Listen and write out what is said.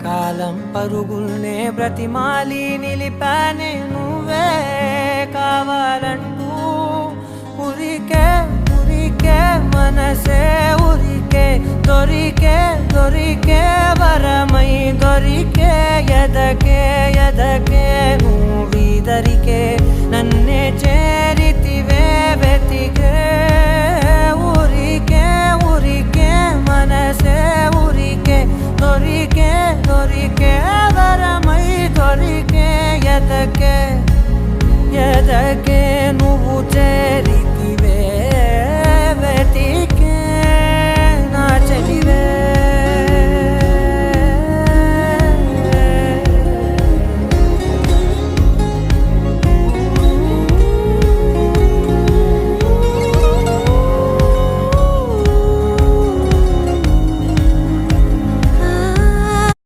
కాలం పరుగుల్నే బ్రతిమాలి నిలిపానే నువ్వే కావాలంటూ ఉరికే ఉరికే మనసే ఉరికే దొరికే దొరికే వరమై దొరికే ఎదకే ఎదకే నువ్వీదరికే నన్నే చేరితివే వెతికే ఊరికే ఊరికే మనసే ఊరికే దొరికే దొరికే వరమై దొరికే ఎదకే ఎదకే నువ్వు చేరితివే వెతికే